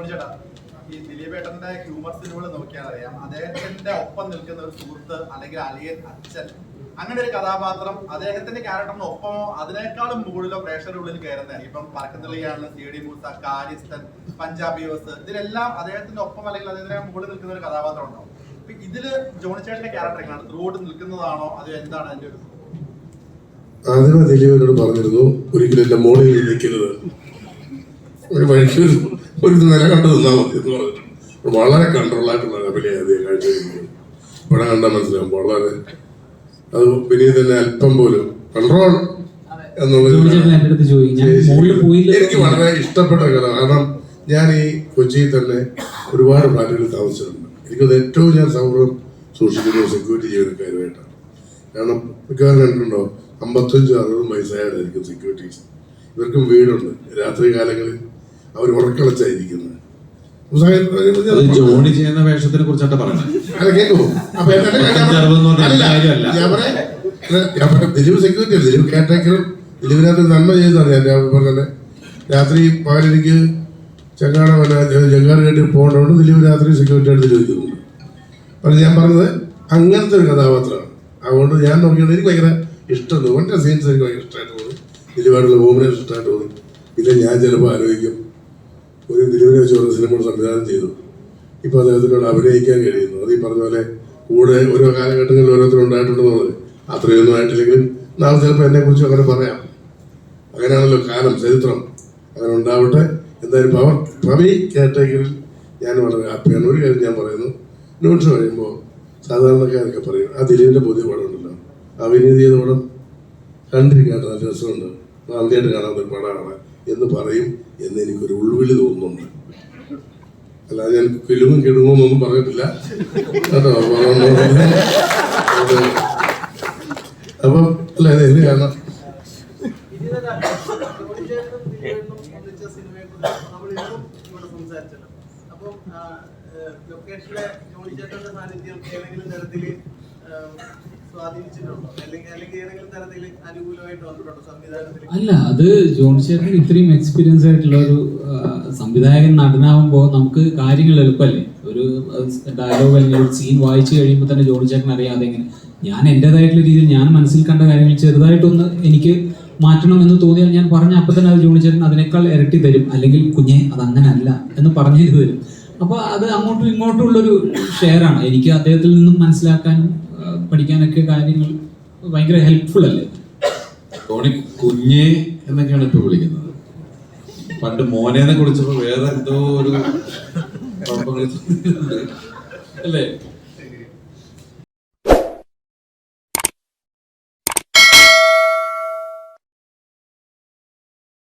Johnny ചേട്ടാ, ഈ ദിലീപേട്ടന്റെ humour സിനിമകൾ നോക്കിയാൽ അറിയാം, അദ്ദേഹത്തിന്റെ ഒപ്പം നിൽക്കുന്ന ഒരു സുഹൃത്ത് അല്ലെങ്കിൽ അലിയൻ അച്ഛൻ, അങ്ങനെ ഒരു കഥാപാത്രം അദ്ദേഹത്തിന്റെ ക്യാരക്ടറിന് ഒപ്പമോ അതിനേക്കാളും മുകളിലോ പ്രേക്ഷകരുടെ ഉള്ളിൽ കയറുന്നതാണ്. ഇപ്പം പറക്കുന്നിളിയാണ്, സി ഡി മൂസ, കാര്യസ്ഥൻ, പഞ്ചാബി ഹൗസ്, ഇതിലെല്ലാം അദ്ദേഹത്തിന്റെ ഒപ്പം അല്ലെങ്കിൽ അതിനെ മുകളിൽ നിൽക്കുന്ന ഒരു കഥാപാത്രം ഉണ്ടാവും. ഇതില് ജോണി ചേട്ടന്റെ ക്യാരക്ടർ എങ്ങനെയാണ്, ത്രൂട്ട് നിൽക്കുന്നതാണോ അത് എന്താണ് അതിന്റെ ഒരു? ആദ്യമേ ദിലീപിനോട് പറഞ്ഞിരുന്നു ഒരിക്കലും എന്റെ മോളിൽ നിൽക്കരുത്, ഒരു വഴിക്ക് ഒരു നില കണ്ടു നിന്നാൽ മതി എന്ന് പറഞ്ഞിട്ടുണ്ട്. വളരെ കൺട്രോളായിട്ടുള്ള അഭിനയം അധികം കാഴ്ച ഇവിടെ കണ്ടാൽ മനസ്സിലാവും. വളരെ അത് വിനീത് തന്നെ അല്പം പോലും കൺട്രോൾ എന്നുള്ളത് എനിക്ക് വളരെ ഇഷ്ടപ്പെട്ട കഥ. കാരണം ഞാൻ ഈ കൊച്ചിയിൽ തന്നെ ഒരുപാട് ഫ്ലാറ്റുകളിൽ താമസിച്ചിട്ടുണ്ട്. എനിക്കത് ഏറ്റവും ഞാൻ സൗഹൃദം സൂക്ഷിക്കുന്നത് സെക്യൂരിറ്റി ജീവനക്കാരുമായിട്ടാണ്. കാരണം മിക്കവാറും കണ്ടിട്ടുണ്ടോ 55-60 വയസ്സായവരായിരിക്കും സെക്യൂരിറ്റീസ്. ഇവർക്കും വീടുണ്ട്. രാത്രി കാലങ്ങളിൽ അവർ ഉറക്കളച്ചായിരിക്കുന്നത്. ജോണി ചെയ്യുന്ന വേഷത്തിനെ കുറിച്ചാണ് പറയുന്നത്. അല്ല കേൾക്കൂ, അപ്പൊ ഞാൻ പറയാം ദിലീപ് സെക്യൂരിറ്റി, ദിലീപ് കെയർടേക്കറും ദിലീപിനകത്ത് നന്മ ചെയ്തതാണ്. ഞാൻ പറഞ്ഞത് രാത്രി പകലെനിക്ക് ജങ്കാറ് കേട്ടി പോകേണ്ടതുകൊണ്ട് ദിലീപ് രാത്രി സെക്യൂരിറ്റി ആയിട്ട് ദിലീപിക്കുന്നുണ്ട്. പക്ഷെ ഞാൻ പറഞ്ഞത് അങ്ങനത്തെ ഒരു കഥാപാത്രമാണ്. അതുകൊണ്ട് ഞാൻ നോക്കിയത് എനിക്ക് ഭയങ്കര ഇഷ്ടം തോന്നി. എൻ്റെ സീൻസ് എനിക്ക് ഭയങ്കര ഇഷ്ടമായിട്ട് തോന്നി. ദിലീപായിട്ടുള്ള കോമ്പിനേഷൻ ഇഷ്ടമായിട്ട് തോന്നി. പിന്നെ ഞാൻ ചിലപ്പോൾ ആലോചിക്കും, ഒരു ദിലീപിനെ വെച്ച് ഓരോ സിനിമകൾ സംവിധാനം ചെയ്തു, ഇപ്പോൾ അദ്ദേഹത്തിനോട് അഭിനയിക്കാൻ കഴിയുന്നു. അത് ഈ പറഞ്ഞ പോലെ കൂടെ ഓരോ കാലഘട്ടങ്ങളിൽ ഓരോരുത്തരും ഉണ്ടായിട്ടുണ്ടെന്നുള്ളത് അത്രയൊന്നും ആയിട്ടില്ലെങ്കിലും നാളെ ചിലപ്പോൾ എന്നെക്കുറിച്ച് അങ്ങനെ പറയാം. അങ്ങനെയാണല്ലോ കാലം, ചരിത്രം, അങ്ങനെ ഉണ്ടാവട്ടെ. എന്തായാലും പവി കേട്ടേക്കറിൽ ഞാൻ വളരെ ഹാപ്പിയാണ്. ഒരു കാര്യം ഞാൻ പറയുന്നു, ന്യൂസ് കഴിയുമ്പോൾ സാധാരണക്കാരൊക്കെ പറയും ആ ദിലീപിൻ്റെ പുതിയ പടം ഉണ്ടല്ലോ, അഭിനീതി ചെയ്ത പടം കണ്ടിരിക്കാത്ത നല്ല രസമുണ്ട്, ആദ്യമായിട്ട് കാണാത്ത ഒരു പടമാണ് എന്ന് പറയും എന്ന് എനിക്കൊരു ഉൾവിളി തോന്നുന്നുണ്ട്. അല്ലാതെ ഞാൻ ഫിലിമും കിടുങ്ങുമെന്നൊന്നും പറഞ്ഞിട്ടില്ല കേട്ടോ. അപ്പം അല്ല ഇത് കാരണം അല്ല, അത് ജോണി ചേട്ടൻ ഇത്രയും എക്സ്പീരിയൻസ് ആയിട്ടുള്ള ഒരു സംവിധായകൻ നടനാവുമ്പോൾ നമുക്ക് കാര്യങ്ങൾ എളുപ്പമല്ലേ. ഒരു ഡയലോഗ് അല്ലെങ്കിൽ ഒരു സീൻ വായിച്ചു കഴിയുമ്പോൾ തന്നെ ജോണി ചേട്ടൻ അറിയാതെ എങ്ങനെ ഞാൻ എൻ്റെതായിട്ടുള്ള രീതിയിൽ ഞാൻ മനസ്സിൽ കണ്ട കാര്യങ്ങൾ ചെറുതായിട്ടൊന്ന് എനിക്ക് മാറ്റണം എന്ന് തോന്നിയാൽ ഞാൻ പറഞ്ഞ അപ്പം തന്നെ അത് ജോണി ചേട്ടൻ അതിനേക്കാൾ ഇരട്ടി തരും. അല്ലെങ്കിൽ കുഞ്ഞെ അതങ്ങനെ അല്ല എന്ന് പറഞ്ഞു തരും. അപ്പോൾ അത് അങ്ങോട്ടും ഇങ്ങോട്ടും ഉള്ളൊരു ഷെയറാണ്. എനിക്ക് അദ്ദേഹത്തിൽ നിന്നും മനസ്സിലാക്കാനും പഠിക്കാനൊക്കെ കാര്യങ്ങൾ ഭയങ്കര ഹെൽപ്ഫുൾ അല്ലേ. ടോണി കുഞ്ഞെ എന്നൊക്കെയാണ് ഇപ്പൊ വിളിക്കുന്നത്. പണ്ട് മോനേനെ കുറിച്ചപ്പോ വേറെ എന്തോ ഒരു അല്ലേ.